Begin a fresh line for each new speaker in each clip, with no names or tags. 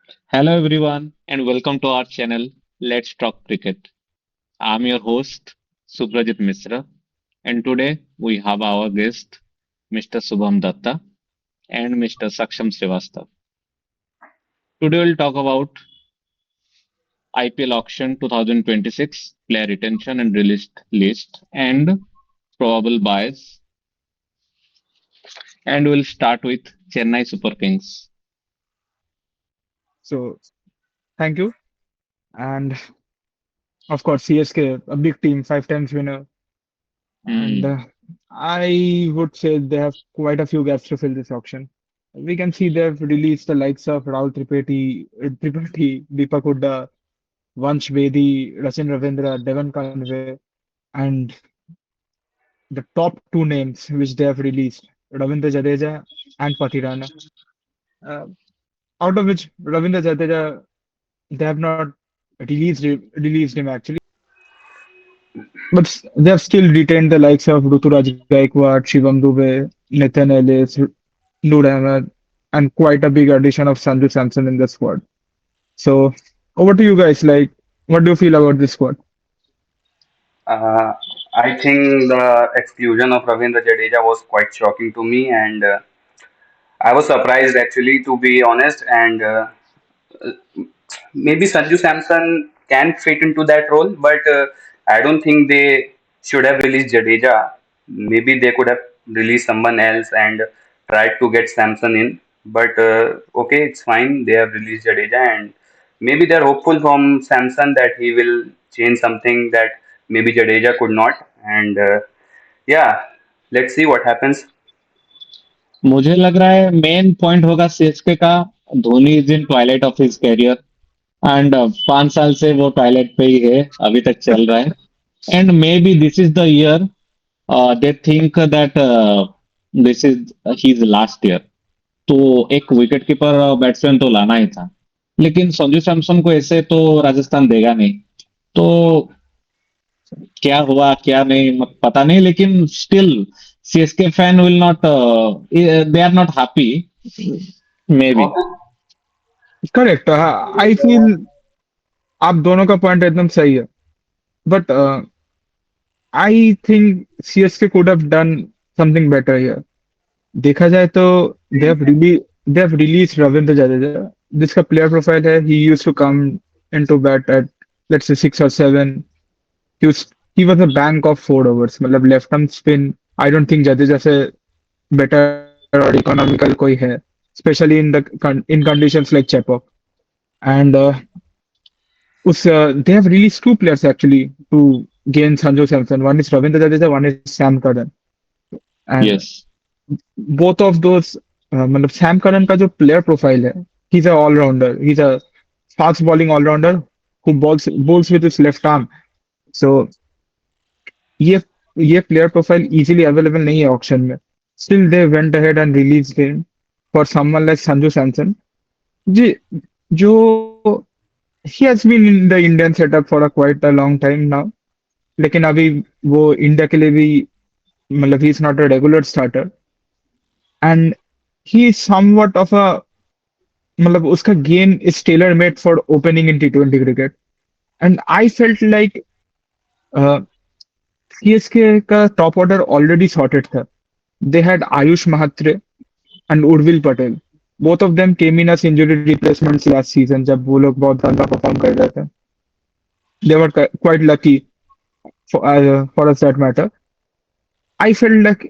Hello everyone and welcome to our channel Let's Talk Cricket. I'm your host Subrajit Misra and today we have our guest Mr. Subham Datta and Mr. Saksham Srivastav. Today we'll talk about IPL auction 2026 player retention and release list and probable buys, and we'll start with Chennai Super Kings.
So thank you. And of course, CSK, a big team, 5 times winner. And
Hmm.
I would say they have quite a few gaps to fill this auction. We can see they've released the likes of Rahul Tripathi, Deepak Hooda, Vansh Bedi, Rachin Ravindra, Devon Conway, and the top two names which they have released, Ravindra Jadeja and Pathirana. Uh, Out of which Ravindra Jadeja, they have not released him actually. But they have still retained the likes of Ruturaj Gaikwad, Shivam Dube, Nathan Ellis, Noor Ahmed, and quite a big addition of Sanju Samson in the squad. So over to you guys. Like, what do you feel about this squad?
Uh, I think the exclusion of Ravindra Jadeja was quite shocking to me, and I was surprised actually, to be honest. And maybe Sanju Samson can fit into that role, but I don't think they should have released Jadeja. Maybe they could have released someone else and tried to get Samson in. But okay, it's fine. They have released Jadeja, and maybe they're hopeful from Samson that he will change something that maybe Jadeja could not. And yeah, let's see what happens.
मुझे लग रहा है main point होगा CSK का Dhoni is in Twilight of his career and 5 साल से वो toilet पे ही है अभी तक चल रहा है and maybe this is the year they think that this is his last year तो एक विकेट कीपर बैट्समैन तो लाना ही था लेकिन संजू सैमसन को ऐसे तो राजस्थान देगा नहीं तो क्या हुआ क्या नहीं पता नहीं लेकिन still CSK fan will not they are not happy maybe
correct I feel आप दोनों का पॉइंट एकदम सही है but I think CSK could have done something better here देखा जाए तो they have really they have release Ravindra Jadeja जिसका प्लेयर प्रोफाइल है he used to come into bat at let's say 6 or 7. he was he was a bank of 4 overs मतलब left arm spin I don't think Jadeja से better और economical कोई है specially in conditions like Chepauk and they have released two players actually to gain Sanju Samson. One is Ravindra Jadeja, one is Sam Curran. And
yes
both of those, मतलब Sam Curran का जो player profile है, he's a all rounder. He's a fast bowling all rounder who bowls with his left arm. So ये ये player profile easily available नहीं है auction में. Still they went ahead and released him for someone like Sanju Samson. जी जो he has been in the Indian setup for a quite a long time now. लेकिन अभी वो India के लिए भी मतलब he is not a regular starter and he is somewhat of a मतलब उसका game is tailor made for opening in T20 cricket and I felt like CSK का टॉप ऑर्डर ऑलरेडी सॉर्टेड था they had Ayush Mhatre and Urvil Patel both of them came in as injury replacements last season जब वो लोग बहुत गंदा perform कर रहे थे they were quite lucky for us that matter I feel like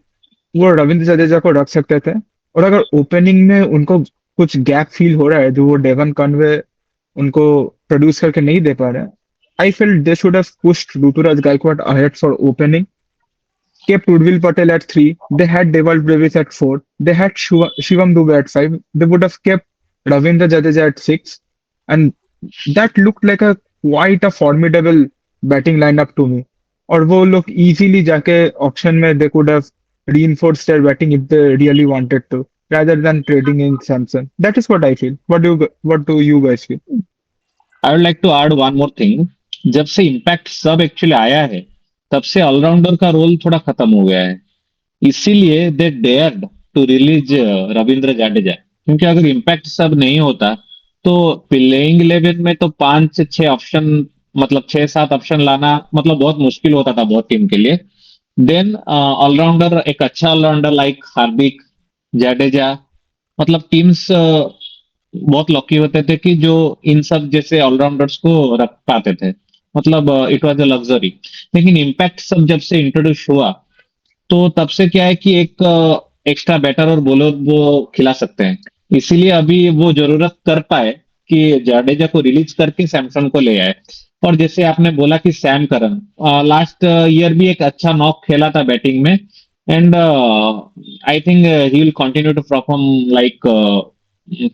वो रविंद्र जडेजा को रख सकते थे और अगर ओपनिंग में उनको कुछ गैप फील हो रहा है जो वो डेवन कॉनवे उनको प्रोड्यूस करके नहीं दे पा रहे हैं I feel they should have pushed Ruturaj Gaikwad ahead for opening kept Urvil Patel at 3. They had Deval Brevis at 4. They had Shivam Dube at 5. They would have kept Ravindra Jadeja at 6. And that looked like a quite a formidable batting lineup to me. और वो लोग easily जाके auction में they could have reinforced their batting if they really wanted to, rather than trading in Samson. That is what I feel. What do you guys feel?
I would like to add one more thing जब से impact सब actually आया है तब से allrounder का role थोड़ा खत्म हो गया है इसीलिए they dared to release Ravindra Jadeja क्योंकि अगर इम्पैक्ट सब नहीं होता तो प्लेइंग 11 में तो पांच छह ऑप्शन, मतलब छह सात ऑप्शन लाना मतलब बहुत मुश्किल होता था बहुत टीम के लिए। देन ऑलराउंडर, एक अच्छा ऑलराउंडर लाइक हार्दिक, जाडेजा, मतलब टीम्स बहुत लकी होते थे कि जो इन सब जैसे ऑलराउंडर्स को रख पाते थे। मतलब इट वाज अ लग्जरी। लेकिन इम्पैक्ट सब जब से इंट्रोड्यूस हुआ, तो तब से क्या है कि एक एक्स्ट्रा बैटर और बॉलर वो खिला सकते हैं। इसीलिए अभी वो जरूरत कर पाए कि जाडेजा को रिलीज करके सैमसन को ले आए। और जैसे आपने बोला कि सैम करन लास्ट ईयर भी एक अच्छा नॉक खेला था बैटिंग में। And I think he will continue to perform like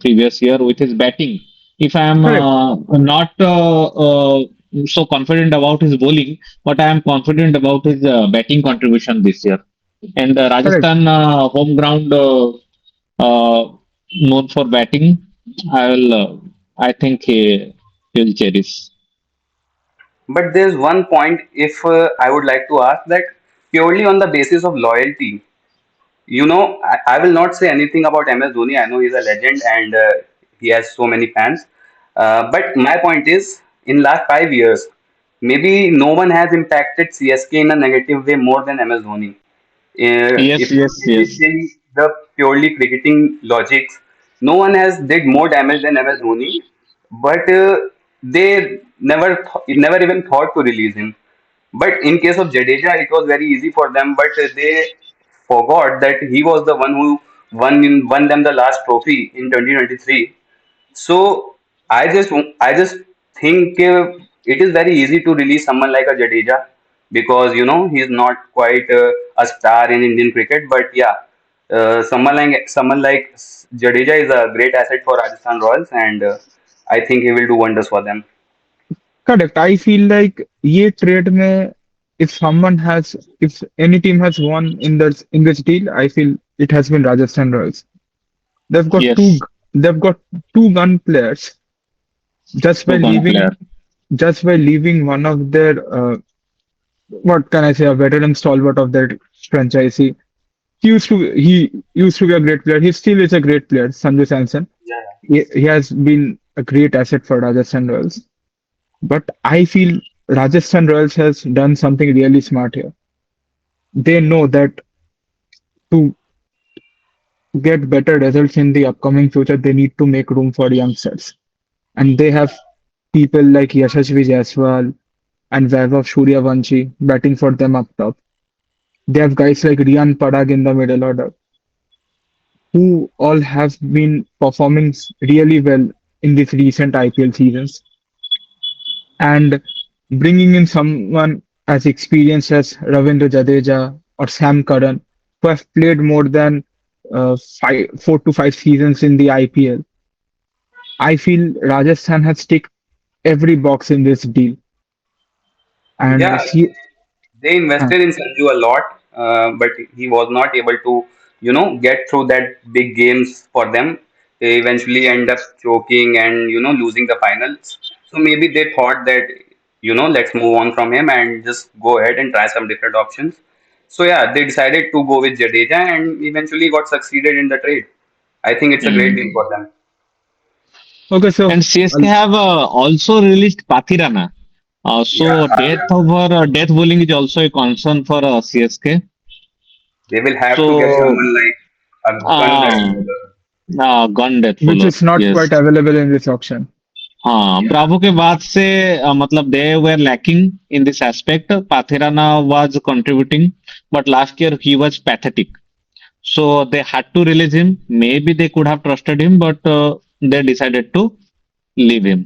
previous year with his batting. If I am
Correct,
not so confident about his bowling, but I am confident about his batting contribution this year. And
correct.
Rajasthan home ground uh, known for batting. I will. I think he will cherish.
But there's one point if I would like to ask that purely on the basis of loyalty, I will not say anything about MS Dhoni. I know he's a legend and he has so many fans. But my point is, in last 5 years, maybe no one has impacted CSK in a negative way more than MS Dhoni.
Yes,
If you
yes,
really
yes.
think the purely cricketing logics, no one has did more damage than MS Dhoni. But they never even thought to release him. But in case of Jadeja, it was very easy for them. But they forgot that he was the one who won them the last trophy in 2023. So I just think it is very easy to release someone like a Jadeja because he's not quite a star in Indian cricket. But yeah, someone like Jadeja is a great asset for Rajasthan Royals, and I think he will do wonders for them.
Correct. I feel like ये trade में if any team has won in this deal, I feel it has been Rajasthan Royals. They've got two
Yes.
they've got two gun players just by
Two gun
leaving
player.
just by leaving one of their what can I say, a veteran stalwart of their franchise. He used to be a great player. He still is a great player, Sanju Samson.
Yeah.
He has been a great asset for Rajasthan Royals. But I feel Rajasthan Royals has done something really smart here. They know that to get better results in the upcoming future, they need to make room for youngsters. And they have people like Yashasvi Jaiswal and Vaibhav Suryavanshi batting for them up top. They have guys like Riyan Parag in the middle order, who all have been performing really well in these recent IPL seasons. And bringing in someone as experienced as Ravindra Jadeja or Sam Curran, who have played more than 4 to 5 seasons in the IPL, I feel Rajasthan has ticked every box in this deal. And
Yeah,
see,
they
uh,
invested in Sanju a lot, but he was not able to, get through that big games for them. They eventually end up choking and losing the finals. So maybe they thought that let's move on from him and just go ahead and try some different options. So yeah, they decided to go with Jadeja and eventually got succeeded in the trade. I think it's a great deal
Mm.
for them.
okay, so
And CSK
uh,
have also released Pathirana.
Yeah,
So death bowling is also a concern for CSK.
they will have to get
So
someone like a gun that
uh, gun death
which
bowler.
is not
Yes.
quite available in this auction.
हाँ, Bravo के बाद से मतलब they were lacking in this aspect. Pathirana was contributing, but last year he was pathetic. So they had to release him. Maybe they could have trusted him, but they decided to leave him.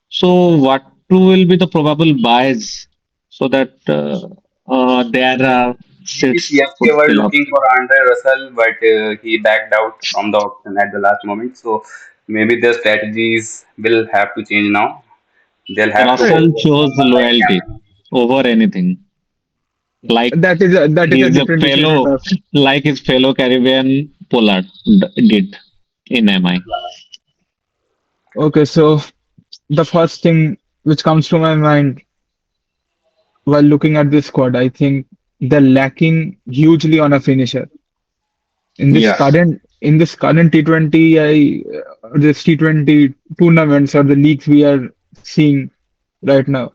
So what will be the probable buys so that their
Maybe
seats
CSK
would
were
fill up?
looking for Andre Russell, but he backed out from the auction at the last moment. So maybe their strategies will have to change now. They'll have to go
Correct.
Russell
for
chose
someone like
loyalty
Cameron.
over anything. Like
That is a
he's a
different issue to
fellow,
talk.
like his fellow Caribbean Pollard did in MI.
Okay, so the first thing which comes to my mind while looking at this squad, I think they're lacking hugely on a finisher. In this
Yeah.
current in this current T20, this T20 tournaments or the leagues we are seeing right now,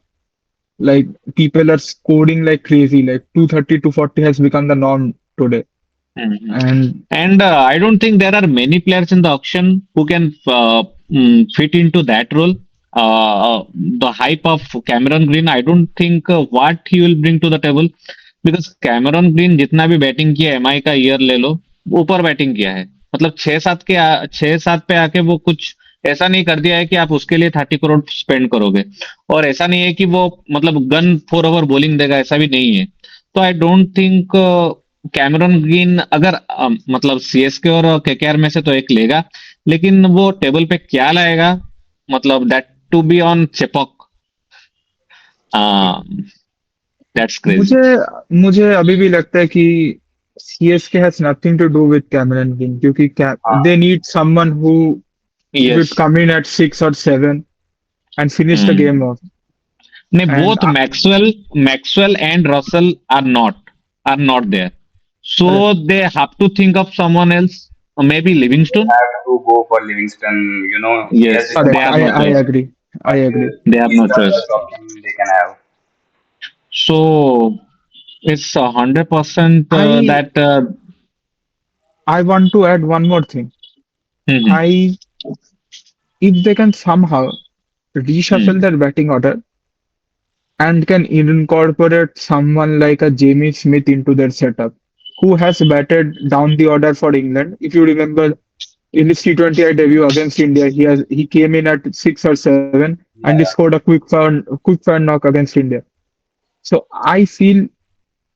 like people are scoring like crazy. Like 230, 240 has become the norm today.
Mhm.
And
And I don't think there are many players in the auction who can fit into that role. The hype of Cameron Green, I don't think what he will bring to the table, because Cameron green जितना भी batting किया MI का year ले लो, ऊपर batting किया है। मतलब 6-7 पे आके वो कुछ ऐसा नहीं कर दिया है कि आप उसके लिए 30 करोड़ स्पेंड करोगे। और ऐसा नहीं है कि वो मतलब गन 4 ओवर बॉलिंग देगा, ऐसा भी नहीं है। तो I don't think Cameron green अगर मतलब सीएसके और केकेआर में से तो एक लेगा, लेकिन वो टेबल पे क्या लाएगा, मतलब that too be on Chepauk, that's crazy.
मुझे मुझे अभी भी लगता है कि CSK has nothing to do with Cameron King क्योंकि they
हाँ,
need someone who would
yes.
come in at 6 or 7 and finish the game off.
नहीं,
And
both Maxwell and Russell are not there.
correct.
So they have to think of someone else, or maybe
they
Livingston.
have to go for Livingston. You know, he has
Yes,
become
they
Correct.
have
one
no
I
choice.
agree. I
but
agree.
They have
he's
no
the
choice.
best option they can have.
So it's 100%
I
that.
I want to add one more thing.
Mhm,
I If they can somehow reshuffle
mhm.
their batting order and can incorporate someone like a Jamie Smith into their setup, who has batted down the order for England. If you remember in his T20I debut against India, he came in at 6 or 7 and he
Yeah,
scored a quick fire knock against India. So I feel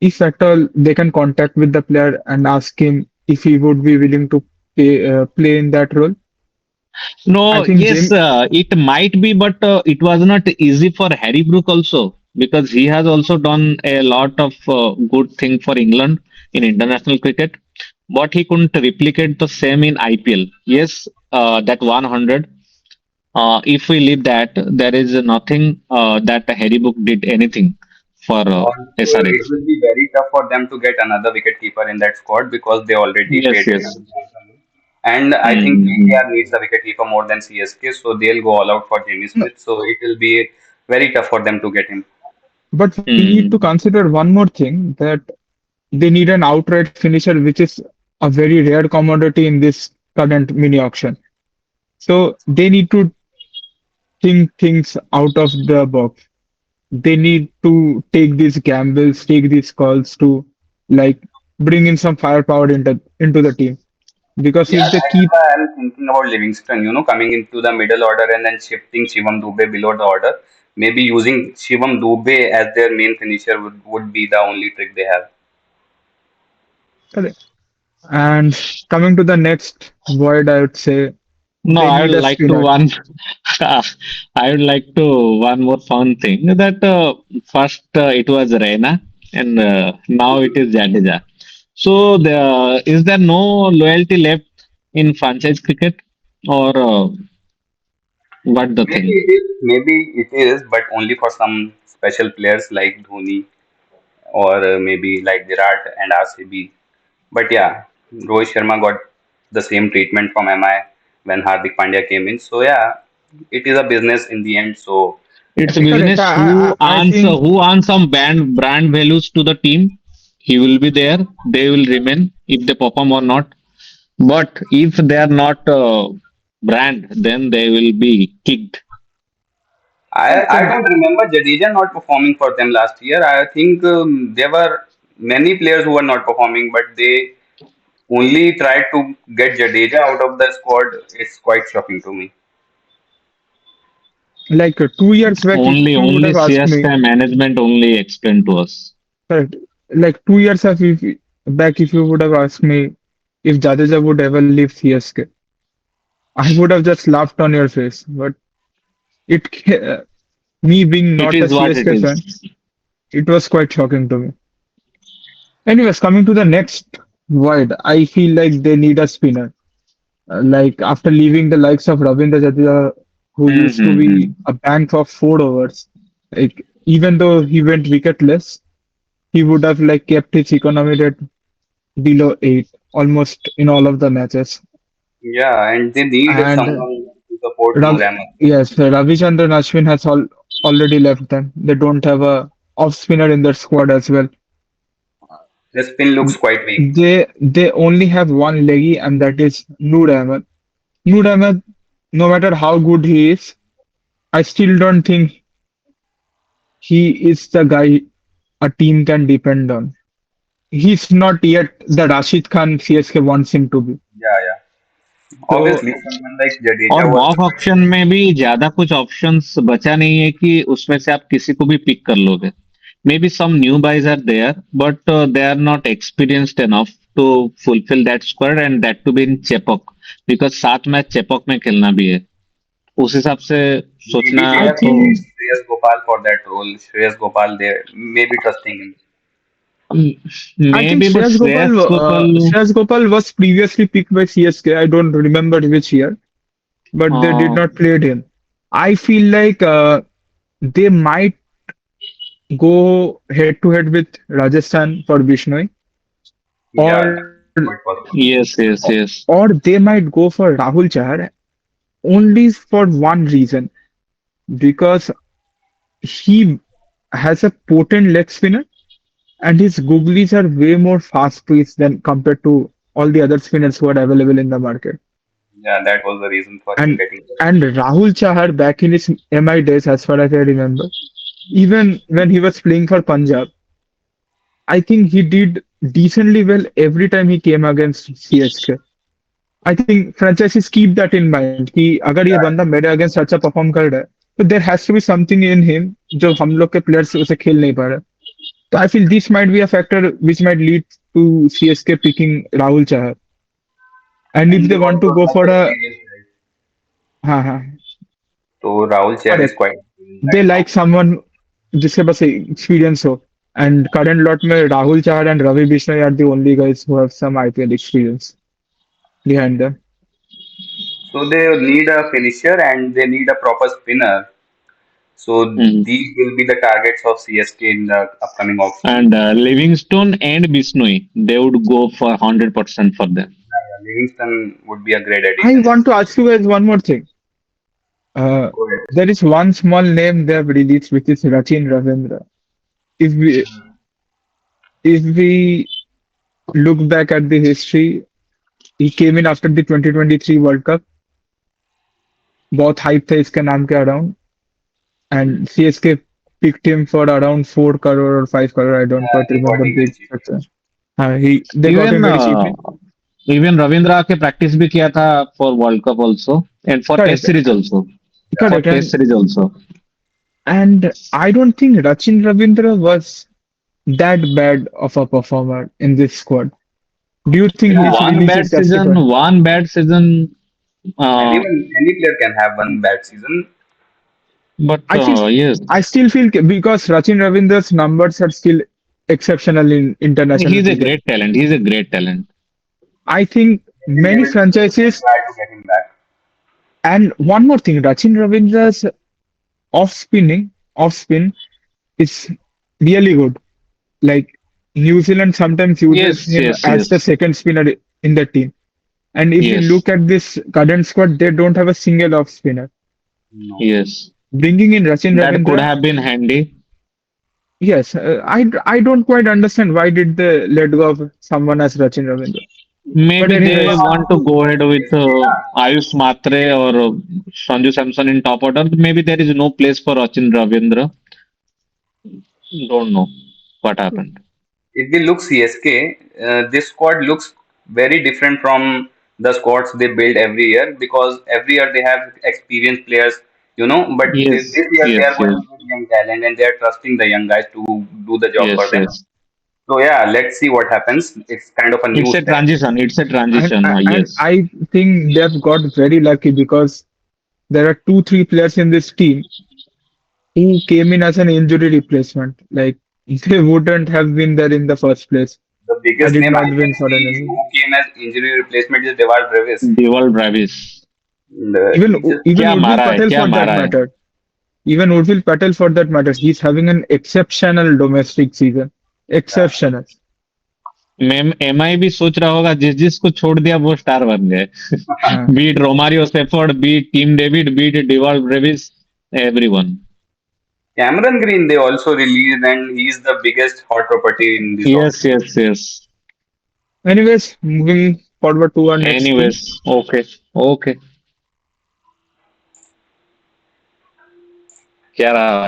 if at all they can contact with the player and ask him if he would be willing to play in that role, I
No,
think
yes,
Jim.
it might be, but it was not easy for Harry Brook also, because he has also done a lot of good thing for England in international cricket, but he couldn't replicate the same in IPL. Yes, that 100. If we leave that, there is nothing that Harry Brook did anything for
also it
SRH.
will be very tough for them to get another wicket keeper in that squad because they already
Yes,
paid
yes.
Sam Johnson. And I think
Mm-hmm.
KKR needs a wicket keeper more than CSK, so they'll go all out for Jamie
No,
Smith. So it will be very tough for them to get him.
but we need to
Mm-hmm.
consider one more thing that they need an outright finisher, which is a very rare commodity in this current mini auction. So they need to think things out of the box. They need to take these gambles, take these calls to like bring in some firepower into the team. Because
Yeah,
if they
that's
keep
why I'm thinking about Livingston, coming into the middle order and then shifting Shivam Dube below the order. Maybe using Shivam Dube as their main finisher would be the only trick they have.
and coming to the next void, I would say
No,
they
I
need
would
a
like to
spinner.
one. I would like to one more fun thing that first it was Reina, and now it is Jadeja. So is there no loyalty left in franchise cricket, or what the
Maybe
thing?
it is, but only for some special players like Dhoni or maybe like Virat and RCB. But yeah, Rohit Sharma got the same treatment from MI when Hardik Pandya came in. So yeah, it is a business in the end. So
It's
let
a
it be.
Correct.
business.
I think
Who earns some brand values to the team? He will be there. They will remain if they perform or not. But if they are not brand, then they will be kicked.
I don't remember Jadeja not performing for them last year. I think there were many players who were not performing, but they only tried to get Jadeja out of the squad. It's quite shocking to me.
like 2 years back, if you would have
Only
asked me,
CSK management only explained to us.
correct, like 2 years back, if you would have asked me if Jadeja would ever leave CSK, I would have just laughed on your face. But it, me being
It
not a
is what it
CSK fan,
is.
it was quite shocking to me. Anyways, coming to the next void, I feel like they need a spinner. Like after leaving the likes of Ravindra Jadeja, who used to be
Mm-hmm.
a bank of 4 overs, like even though he went wicketless, he would have like kept his economy rate below 8. almost in all of the matches.
Yeah, and they need
And
someone to support
Rav,
Noor Ahmed.
yes, Ravichandran Ashwin has already left them. They don't have a off spinner in their squad as well.
The spin looks quite weak.
They only have one leggy, and that is Noor Ahmed. Noor Ahmed, no matter how good he is, I still don't think he is the guy a team can depend on. He's not yet the Rashid Khan CSK wants him to be.
Yeah, yeah.
So
Obviously, someone like
और
Jadeja was
mock option में भी ज्यादा कुछ options बचा नहीं है कि उसमें से आप किसी को भी पिक कर लोगे maybe some new boys are there but they are not experienced enough to fulfil that squad and that too be in Chepauk because 7 match Chepauk में खेलना भी है उस हिसाब से
maybe
सोचना
they
I
have
तो
picked
think
Shreyas Gopal for that role. Shreyas Gopal, they may be trusting him.
I
may
think
be but Shreyas Gopal
Shreyas Gopal was previously picked by CSK. I don't remember which year, but they did not play him. I feel like they might go head to head with Rajasthan for Bishnoi,
Yeah, that's
or
quite possible.
Yes yes yes
or they might go for Rahul Chahar only for one reason because he has a potent leg spinner and his googlies are way more fast paced than compared to all the other spinners who are available in the market.
Yeah, that was the reason for him
And
getting.
and Rahul Chahar back in his MI days, as far as I remember, even when he was playing for Punjab, I think he did decently well every time he came against CSK. I think franchises keep that in mind कि अगर ये बंदा
Yeah,
मेरे against अच्छा perform कर रहा है तो there has to be something in him जो हम लोग के प्लेयर्स उसे खेल नहीं पा रहे. So I feel this might be a factor which might lead to CSK picking Rahul Chahar. And if
and they
they want to
also
go
have
for a
experienced guys.
हाँ हाँ
So Rahul Chahar is
correct,
quite experienced
they
right
like
now.
someone जिसके पास experience हो. And current lot में Rahul Chahar and Ravi Bishnoi are the only guys who have some IPL experience behind them.
So they need a finisher and they need a proper spinner. So these will be the targets of CSK in the upcoming auction.
and Livingston and Bisnoy, they would go for 100% for them.
Yeah, Livingston would be a great
I
addition.
want to ask you guys one more thing.
Go ahead.
There is one small name they have released, which is Rachin Ravindra. If we if we look back at the history, he came in after the 2023 World Cup. बहुत hype था इसके नाम के around, and CSK picked him for around 4 crore or 5 crore. I don't
Yeah,
quite
they got
remember
him
the
very cheaply.
exact. They got him
Even
very cheaply.
even Ravindra के practice भी किया था for world cup also and for test
Correct,
series also for
correct,
test series also
and I don't think Rachin Ravindra was that bad of a performer in this squad. Do you think his
Yeah,
release is justified?
one bad season
and
uh,
even any player can have one bad season.
but
I feel
yes
I still feel because Rachin Ravindra's numbers are still exceptional in international
he's a
cricket.
great talent, he's a great talent.
I think
They
many
will definitely
franchises
try to get him back.
and one more thing, Rachin Ravindra's off spin is really good. Like New Zealand sometimes uses
Yes,
him
yes,
as the
yes,
second spinner in the team. And if we
yes,
look at this current squad, they don't have a single off spinner.
No.
yes,
Bringing in Rachin
that could
Ravindra,
have been handy.
yes, I don't quite understand why did they let go of someone as Rachin Ravindra. But
Maybe
They
they
anyways,
want
want
to
to
go
grow
ahead
in
with
CSK, na?
Ayush Matre or Sanju Samson in top order. Maybe there is no place for Achin Ravindra. Don't know what happened.
If we look CSK, this squad looks very different from the squads they build every year because every year they have experienced players, but
Yes,
this year they are
yes,
going
yes,
with young talent and they are trusting the young guys to do the job for
yes,
them.
yes.
So yeah, let's see what happens. It's kind of a new
It's a
step.
transition. It's a
and
transition.
and
Yes.
I think they've got very lucky because there are two, three players in this team who came in as an injury replacement. Like they wouldn't have been there in the first place.
The
Had
biggest
it
name I
not been
can
for an
see
injury.
who came as injury replacement is Deval Brevis.
Deval Bravis.
And,
Even
he just
even
क्या
Urvil
मारा है
Patel
क्या
for that
मारा है
matter. Even Urvil Patel for that matter. He's having an exceptional domestic season. Exceptional.
MI भी सोच रहा होगा जिस जिसको छोड़ दिया वो स्टार बन गए।
हाँ।
Beat Romario Shepherd, beat Tim David, beat Dewald Brevis, everyone.
Cameron Green they also released, and he's the biggest hot property in this
yes
offseason.
Yes yes.
Anyways, moving forward to our next team.
Anyways, okay okay. क्या रहा